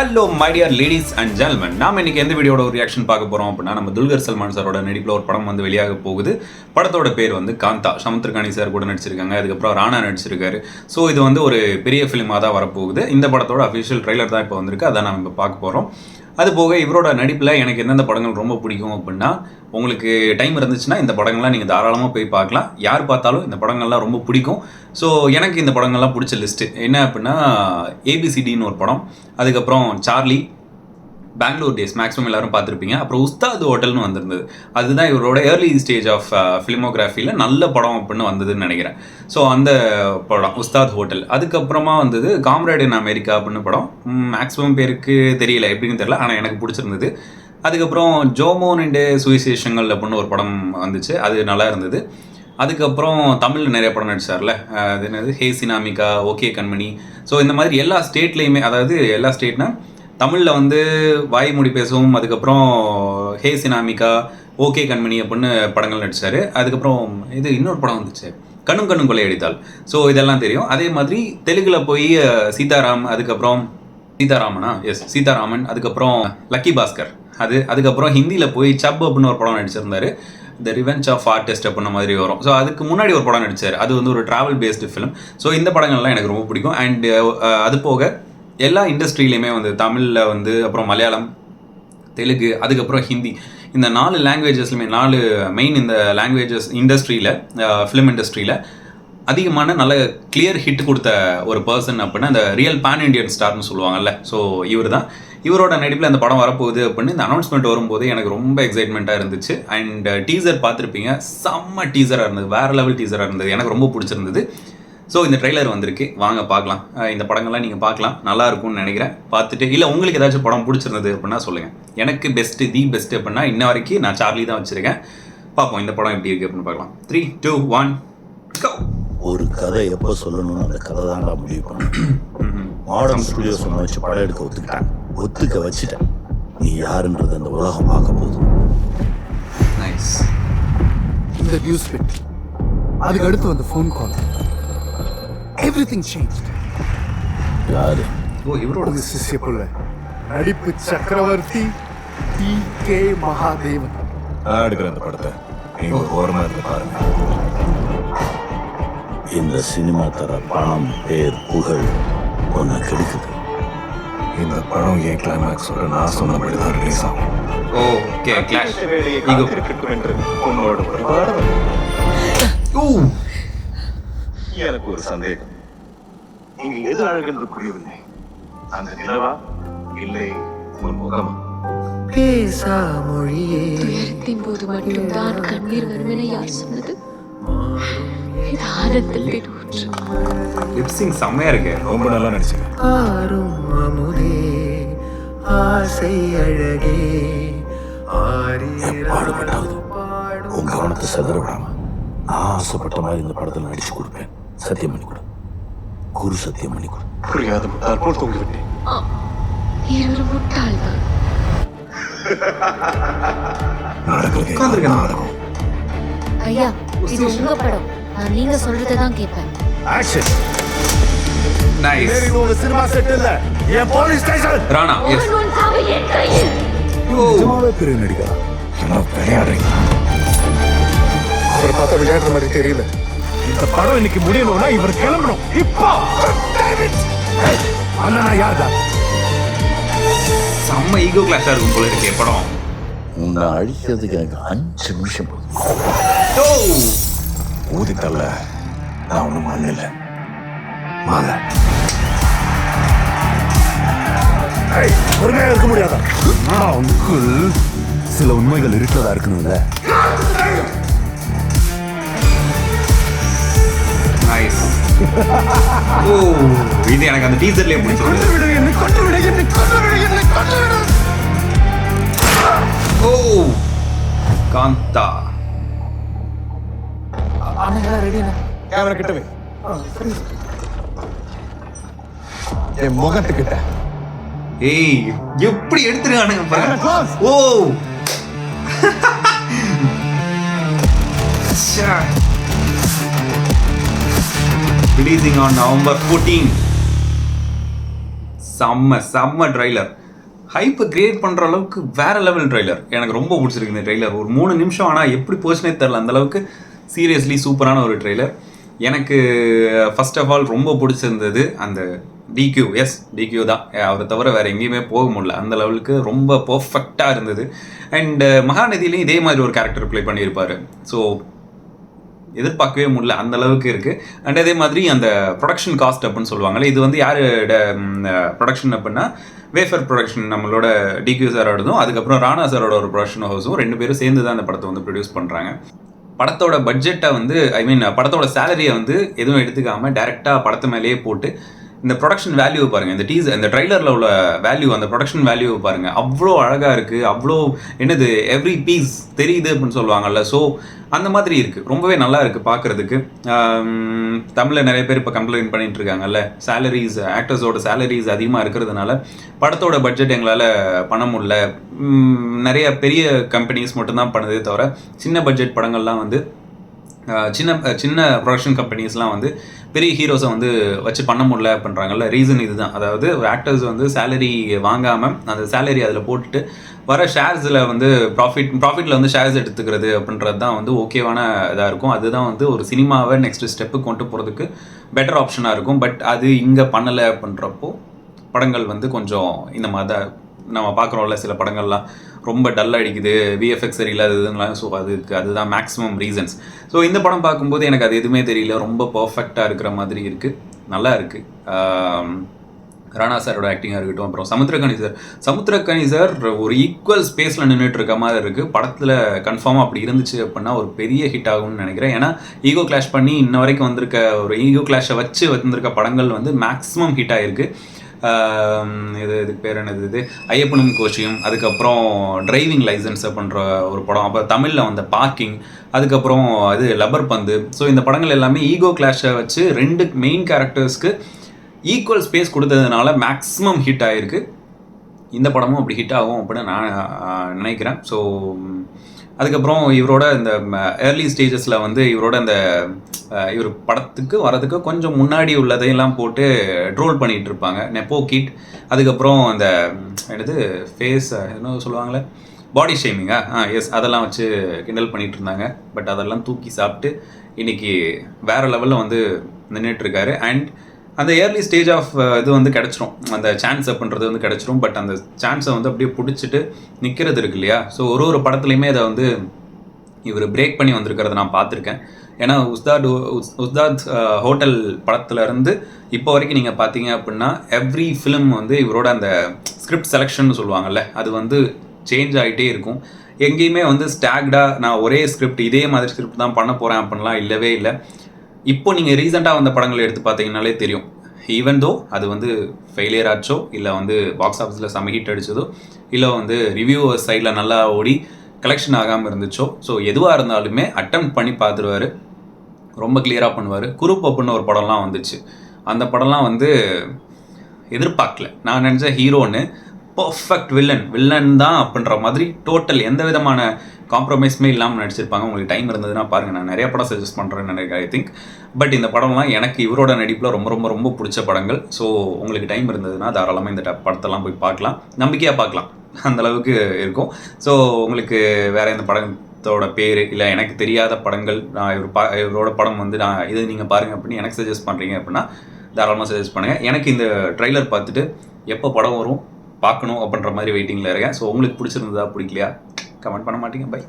Hello my dear ladies and gentlemen, நாம் இன்னைக்கு எந்த வீடியோட ஒரு ரியாக்ஷன் பார்க்க போகிறோம் அப்படின்னா, நம்ம துல்கர் சல்மான் சாரோட நடிப்பில் ஒரு படம் வந்து வெளியாக போகுது. படத்தோட பேர் வந்து காந்தா. சமுத்திரகாணி சார் கூட நடிச்சிருக்காங்க, அதுக்கப்புறம் ராணா நடிச்சிருக்காரு. ஸோ இது வந்து ஒரு பெரிய ஃபிலிமாக தான் வரப்போகுது. இந்த படத்தோட அஃபிஷியல் ட்ரெய்லர் தான் இப்போ வந்திருக்கு, அதான் நம்ம இப்போ பார்க்க போகிறோம். அது போக இவரோட நடிப்பில் எனக்கு எந்தெந்த படங்கள் ரொம்ப பிடிக்கும் அப்படின்னா, உங்களுக்கு டைம் இருந்துச்சுன்னா இந்த படங்கள்லாம் நீங்கள் தாராளமாக போய் பார்க்கலாம். யார் பார்த்தாலும் இந்த படங்கள்லாம் ரொம்ப பிடிக்கும். ஸோ எனக்கு இந்த படங்கள்லாம் பிடிச்ச லிஸ்ட்டு என்ன அப்படின்னா, ஏபிசிடின்னு ஒரு படம், அதுக்கப்புறம் சார்லி, பெங்களூர் டேஸ் மேக்ஸிமம் எல்லாரும் பார்த்துருப்பீங்க, அப்புறம் உஸ்தாத் ஹோட்டல்னு வந்திருந்தது. அதுதான் இவரோட ஏர்லி ஸ்டேஜ் ஆஃப் ஃபிலிமோகிராஃபியில் நல்ல படம் அப்படின்னு வந்ததுன்னு நினைக்கிறேன். ஸோ அந்த படம் உஸ்தாத் ஹோட்டல். அதுக்கப்புறமா வந்தது காம்ரேட் இன் அமெரிக்கா அப்படின்னு படம். மேக்ஸிமம் பேருக்கு தெரியல, எப்படின்னு தெரியல, ஆனால் எனக்கு பிடிச்சிருந்தது. அதுக்கப்புறம் ஜோமோன் அண்ட் சுவிசேஷங்கள் அப்படின்னு ஒரு படம் வந்துச்சு, அது நல்லா இருந்தது. அதுக்கப்புறம் தமிழில் நிறைய படம் நடிச்சார்ல, அது என்னது, ஹே சினாமிகா, ஓகே கண்மணி. ஸோ இந்த மாதிரி எல்லா ஸ்டேட்லேயுமே, அதாவது எல்லா ஸ்டேட்னா தமிழில் வந்து வாய்மொழி பேசவும், அதுக்கப்புறம் ஹே சினாமிகா, ஓகே கண்மணி அப்படின்னு படங்கள் நடித்தார். அதுக்கப்புறம் இது இன்னொரு படம் வந்துச்சு, கண்ணும் கண்ணும் கொள்ளையடித்தாள். ஸோ இதெல்லாம் தெரியும். அதே மாதிரி தெலுங்கில் போய் சீதாராம், அதுக்கப்புறம் சீதாராமனா, எஸ் சீதாராமன், அதுக்கப்புறம் லக்கி பாஸ்கர், அதுக்கப்புறம் ஹிந்தியில் போய் சப் அப்படின்னு ஒரு படம் நடிச்சிருந்தார், த ரிவெஞ்ச் ஆஃப் ஆர்டிஸ்ட் அப்படின்ற மாதிரி வரும். ஸோ அதுக்கு முன்னாடி ஒரு படம் நடித்தார், அது வந்து ஒரு ட்ராவல் பேஸ்டு ஃபிலிம். ஸோ இந்த படங்கள்லாம் எனக்கு ரொம்ப பிடிக்கும். அண்ட் அது போக எல்லா இண்டஸ்ட்ரியிலையுமே வந்து தமிழில் வந்து, அப்புறம் மலையாளம், தெலுங்கு, அதுக்கப்புறம் ஹிந்தி, இந்த 4 லாங்குவேஜஸ்லையுமே 4 மெயின் இந்த லாங்குவேஜஸ் இண்டஸ்ட்ரியில், ஃபிலிம் இண்டஸ்ட்ரியில் அதிகமான நல்ல கிளியர் ஹிட் கொடுத்த ஒரு பர்சன் அப்படின்னா இந்த ரியல் பேன் இண்டியன் ஸ்டார்னு சொல்லுவாங்கல்ல. ஸோ இவர் தான். இவரோட நடிப்பில் அந்த படம் வரப்போகுது அப்படின்னு இந்த அனௌன்ஸ்மெண்ட் வரும்போது எனக்கு ரொம்ப எக்ஸைட்மெண்ட்டாக இருந்துச்சு. அண்ட் டீசர் பார்த்துருப்பீங்க, செம்ம டீசராக இருந்தது, வேறு லெவல் டீசராக இருந்தது, எனக்கு ரொம்ப பிடிச்சிருந்தது. ஸோ இந்த ட்ரெய்லர் வந்திருக்கு, வாங்க பார்க்கலாம். இந்த படங்கள்லாம் நீங்கள் பார்க்கலாம், நல்லா இருக்கும்னு நினைக்கிறேன். பார்த்துட்டு இல்லை உங்களுக்கு ஏதாச்சும் படம் பிடிச்சிருந்தது அப்படின்னா சொல்லுங்கள். எனக்கு தி பெஸ்ட்டு அப்படின்னா இன்ன வரைக்கும் நான் சார்லி தான் வச்சுருக்கேன். பார்ப்போம் இந்த படம் எப்படி இருக்குது அப்படின்னு பார்க்கலாம். 3, 2, 1 go. ஒரு கதை எப்போ சொல்லணும்னு அந்த கதை தான்டா முடிவு பண்ணேன். மாடர்ன் ஸ்டுடியோ சொன்ன வச்சு படம் எடுக்க ஒத்துக்க வச்சுட்டேன். நீ யாருன்றது அந்த உலகம் பார்க்க போகுது. நைஸ். இந்த நியூஸ் பிட், அதுக்கு அடுத்து வந்த ஃபோன் கால், எவ்ரிதிங் சேஞ்ச்ட். யாரு? ஓ, இவரோட சிஷ்ய புள்ள, நடிப்பு சக்கரவர்த்தி டி.கே. மகாதேவன். நான் எடுக்கிற அந்த படத்தை நீங்க ஒரு ஓரமா இருந்து பாருங்க. இந்த சினிமா தர பணம், பேர், புகழ் ஒன்று கெடுக்குது. இந்த படம் ஏன் கிளைமேக்ஸோட நான் சொன்னபடிதான் ரிலீஸ் ஆகும். ஓகே, கிளாஷ் ஈகோ என்று உன்னோட ஒரு பாடம். எனக்கு ஒரு சந்தேகம், இங்க எது அழகென்று புரியவில்லை. அந்த நிலவா இல்லை உன் முகமா? பேசா மொழியே துயரத்தின் போது மட்டும்தான் கண்ணீர் வரும் என யார் சொன்னது? இது ஆனந்தத்தின் ஊற்று. லிப்சிங் செம்மையா இருக்கு. ரொம்ப நல்லா நடிச்சீங்க. ஆறும் அமுதே ஆசை அழகே பாடுபட்டாவது உன் கவனத்தை செதற விடாம நான் ஆசைப்பட்ட மாதிரி இந்த படத்தில் நடிச்சு கொடுப்பேன். சத்தியம் பண்ணி கொடு, குரு சத்தியம் பண்ணி கொடு. புரியாத முட்டாள் போல் தூங்கிவிட்டேன். ஒரு முட்டாள்தான். நடக்கிறது நாடகம். ஐயா, இது உங்க படம், நான் நீங்க சொல்றதான் கேட்பேன். ஆக்ஷன். நைஸ். சினிமா செட் இல்ல, என் போலீஸ் ஸ்டேஷன். ராணா, எஸ். உன் சாவு என் கையில். நிஜமாவே பெரிய நடிகரா? என்ன விளையாடுறீங்க? அவரை பார்த்தா விளையாடுற மாதிரி தெரியல. இந்த படம் இன்னைக்கு முடியணும்னா இவர் கிளம்பணும் இப்போ. அண்ணா யார்தான்? செம்ம ஈகோ கிளாஷா இருக்கும் போல இருக்கே படம். உன்னை அழிக்கிறதுக்கு எனக்கு 5 நிமிஷம் போதும். ஊதி தள்ள நான் ஒன்றும் மண்ணில்லை, மாலை. பொறுமையாக இருக்க முடியாதா? உனக்குள் சில உண்மைகள் இருக்கிறதா இருக்கணும்ல. நைஸ். ஓ, இது எனக்கு அந்த டீசர்லயே பிடிச்சிருக்கு. ஓ, காந்தா. கேமரா கிட்டவே என் முகத்துக்கிட்ட. ஏய், எப்படி எடுத்துருக்கானுங்க பாருங்க. ஓ releasing on November 14. செம்ம ட்ரைலர். ஹைப்பை கிரியேட் பண்ணுற அளவுக்கு வேறு லெவல் ட்ரைலர். எனக்கு ரொம்ப பிடிச்சிருக்கு இந்த ட்ரைலர். ஒரு 3 நிமிஷம் ஆனால் எப்படி போச்சுனே தெரில, அந்தளவுக்கு சீரியஸ்லி சூப்பரான ஒரு ட்ரைலர். எனக்கு ஃபர்ஸ்ட் ஆஃப் ஆல் ரொம்ப பிடிச்சிருந்தது அந்த டிக்யூ. எஸ், டிக்யூ தான், அவரை தவிர வேறு எங்கேயுமே போக முடியல, அந்த லெவலுக்கு ரொம்ப பர்ஃபெக்டாக இருந்தது. அண்டு மகாநதியிலையும் இதே மாதிரி ஒரு கேரக்டர் ப்ளே பண்ணியிருப்பார். ஸோ எதிர்பார்க்கவே முடியல, அந்த அளவுக்கு இருக்குது. அண்ட் அதே மாதிரி அந்த ப்ரொடக்ஷன் காஸ்ட் அப்படின்னு சொல்லுவாங்கள்ல, இது வந்து யாரோட ப்ரொடக்ஷன் அப்படின்னா வேஃபர் ப்ரொடக்ஷன், நம்மளோட டிக்யூ சாரோடதும் அதுக்கப்புறம் ராணா சாரோட ஒரு ப்ரொடக்ஷன் ஹவுஸும் 2 பேரும் சேர்ந்து தான் அந்த படத்தை வந்து ப்ரொடியூஸ் பண்ணுறாங்க. படத்தோட பட்ஜெட்டை வந்து படத்தோட சேலரியை வந்து எதுவும் எடுத்துக்காமல் டேரெக்டாக படத்து மேலேயே போட்டு இந்த ப்ரொடக்ஷன் வேல்யூவை பாருங்கள், இந்த ட்ரைலரில் உள்ள வேல்யூ, அந்த ப்ரொடக்ஷன் வேல்யூவை பாருங்கள், அவ்வளோ அழகாக இருக்குது, அவ்வளோ என்னது எவ்ரி பீஸ் தெரியுது அப்படின்னு சொல்லுவாங்கல்ல. ஸோ அந்த மாதிரி இருக்குது, ரொம்பவே நல்லா இருக்குது பார்க்குறதுக்கு. தமிழில் நிறைய பேர் இப்போ கம்ப்ளைண்ட் பண்ணிட்டு இருக்காங்கல்ல, சேலரிஸ், ஆக்டர்ஸோட சேலரிஸ் அதிகமாக இருக்கிறதுனால படத்தோட பட்ஜெட் எங்களால் பண்ண முடியல. நிறைய பெரிய கம்பெனிஸ் மட்டும்தான் பண்ணுதே தவிர சின்ன பட்ஜெட் படங்கள்லாம் வந்து சின்ன ப்ரொடக்ஷன் கம்பெனிஸ்லாம் வந்து பெரிய ஹீரோஸை வந்து வச்சு பண்ண முடியல அப்படின்றாங்கல்ல. ரீசன் இதுதான், அதாவது ஆக்டர்ஸ் வந்து சேலரி வாங்காமல் அந்த சேலரி அதில் போட்டுட்டு வர ஷேர்ஸில் வந்து ப்ராஃபிட்டில் வந்து ஷேர்ஸ் எடுத்துக்கிறது அப்படின்றது தான் வந்து ஓகேவான இதாக இருக்கும். அதுதான் வந்து ஒரு சினிமாவை நெக்ஸ்ட் ஸ்டெப்புக்கு கொண்டு போகிறதுக்கு பெட்டர் ஆப்ஷனாக இருக்கும். பட் அது இங்கே பண்ணலை அப்படின்றப்போ படங்கள் வந்து கொஞ்சம் இந்த மாதிரி தான் நம்ம பார்க்குறோம்ல, சில படங்கள்லாம் ரொம்ப டல் அடிக்குது, விஎஃப்எக்ஸ் சரியில்லாததுலாம். ஸோ அதுதான் மேக்ஸிமம் ரீசன்ஸ். ஸோ இந்த படம் பார்க்கும்போது எனக்கு அது எதுவுமே தெரியல, ரொம்ப பர்ஃபெக்டாக இருக்கிற மாதிரி இருக்குது, நல்லா இருக்குது. ராணா சாரோட ஆக்டிங்காக இருக்கட்டும், அப்புறம் சமுத்திரக்கனி சார் ஒரு ஈக்குவல் ஸ்பேஸில் நின்றுட்டு இருக்க மாதிரி இருக்குது. படத்தில் கன்ஃபார்மாக அப்படி இருந்துச்சு அப்படின்னா ஒரு பெரிய ஹிட் ஆகும்னு நினைக்கிறேன். ஏன்னா ஈகோ கிளாஷ் பண்ணி இன்ன வரைக்கும் வந்திருக்க ஒரு ஈகோ கிளாஷை வச்சு வந்திருக்க படங்கள் வந்து மேக்ஸிமம் ஹிட் ஆகிருக்கு. இதுக்கு பேர் என்னது, இது ஐயப்பனும் கோஷியும், அதுக்கப்புறம் டிரைவிங் லைசன்ஸ் அப்படின்ற ஒரு படம், அப்புறம் தமிழில் வந்த பார்க்கிங், அதுக்கப்புறம் அது லப்பர் பந்து. ஸோ இந்த படங்கள் எல்லாமே ஈகோ கிளாஷை வச்சு 2 மெயின் கேரக்டர்ஸ்க்கு ஈக்குவல் ஸ்பேஸ் கொடுத்ததுனால மேக்ஸிமம் ஹிட் ஆகிருக்கு. இந்த படமும் அப்படி ஹிட் ஆகும் அப்படின்னு நான் நினைக்கிறேன். ஸோ அதுக்கப்புறம் இவரோட இந்த ஏர்லி ஸ்டேஜஸில் வந்து இவரோட இந்த இவர் படத்துக்கு வரதுக்கு கொஞ்சம் முன்னாடி உள்ளதையெல்லாம் போட்டு ட்ரோல் பண்ணிகிட்டு இருப்பாங்க, நெப்போ கிட். அதுக்கப்புறம் அந்த என்னது ஃபேஸ் என்ன சொல்லுவாங்களே, பாடி ஷேமிங்கா, எஸ், அதெல்லாம் வச்சு கிண்டல் பண்ணிகிட்டு இருந்தாங்க. பட் அதெல்லாம் தூக்கி சாப்பிட்டு இன்றைக்கி வேறு லெவலில் வந்து நின்றுட்டுருக்காரு. அண்ட் அந்த ஏர்லி ஸ்டேஜ் ஆஃப் இது வந்து கிடச்சிரும், அந்த சான்ஸ் அப்படின்றது வந்து கிடச்சிரும். பட் அந்த சான்ஸை வந்து அப்படியே பிடிச்சிட்டு நிற்கிறது இருக்கு இல்லையா. ஸோ ஒரு படத்துலையுமே அதை வந்து இவர் பிரேக் பண்ணி வந்திருக்கிறத நான் பார்த்துருக்கேன். ஏன்னா உஸ்தாத் ஹோட்டல் படத்துலேருந்து இப்போ வரைக்கும் நீங்கள் பார்த்தீங்க அப்படின்னா எவ்ரி ஃபிலிம் வந்து இவரோட அந்த ஸ்கிரிப்ட் செலெக்ஷன் சொல்லுவாங்கள்ல, அது வந்து சேஞ்ச் ஆகிட்டே இருக்கும். எங்கேயுமே வந்து ஸ்டாக்டாக நான் ஒரே ஸ்கிரிப்ட், இதே மாதிரி ஸ்கிரிப்ட் தான் பண்ண போகிறேன் அப்படின்லாம் இல்லவே இல்லை. இப்போ நீங்கள் ரீசெண்டாக வந்த படங்களை எடுத்து பார்த்தீங்கன்னாலே தெரியும், ஈவன் தோ அது வந்து ஃபெயிலியர் ஆச்சோ, இல்லை வந்து பாக்ஸ் ஆஃபீஸில் செம ஹிட் அடிச்சதோ, இல்லை வந்து ரிவ்யூவர் சைடில் நல்லா ஓடி கலெக்ஷன் ஆகாமல் இருந்துச்சோ, ஸோ எதுவாக இருந்தாலுமே அட்டெம்ப்ட் பண்ணி பார்த்துருவார், ரொம்ப கிளியராக பண்ணுவார். குரூப் அப்படின்னு ஒரு படம்லாம் வந்துச்சு, அந்த படம்லாம் வந்து எதிர்பார்க்கல. நான் நினச்சேன் ஹீரோன்னு பர்ஃபெக்ட் வில்லன் தான் அப்படின்ற மாதிரி டோட்டல் எந்த விதமான காம்ப்ரமைஸுமே இல்லாமல் நடிச்சிருப்பாங்க. உங்களுக்கு டைம் இருந்ததுன்னா பாருங்கள், நான் நிறைய படம் சஜஸ்ட் பண்ணுறேன்னு நினைக்கிறேன் ஐ திங்க். பட் இந்த படம்லாம் எனக்கு இவரோட நடிப்பில் ரொம்ப ரொம்ப ரொம்ப பிடிச்ச படங்கள். ஸோ உங்களுக்கு டைம் இருந்ததுன்னா தாராளமாக இந்த படத்தெல்லாம் போய் பார்க்கலாம், நம்பிக்கையாக பார்க்கலாம், அந்தளவுக்கு இருக்கும். ஸோ உங்களுக்கு வேறு எந்த படத்தோட பேர் இல்லை எனக்கு தெரியாத படங்கள், நான் இவரோட படம் வந்து நான் இது நீங்கள் பாருங்கள் அப்படின்னு எனக்கு சஜஸ்ட் பண்ணுறீங்க அப்படின்னா தாராளமாக சஜஸ்ட் பண்ணுங்கள். எனக்கு இந்த ட்ரைலர் பார்த்துட்டு எப்போ படம் வரும் பார்க்கணும் அப்படின்ற மாதிரி வெயிட்டிங்கில் இருக்கேன். ஸோ உங்களுக்கு பிடிச்சிருந்ததா பிடிக்கலையா கமெண்ட் பண்ண மாட்டீங்க. பை.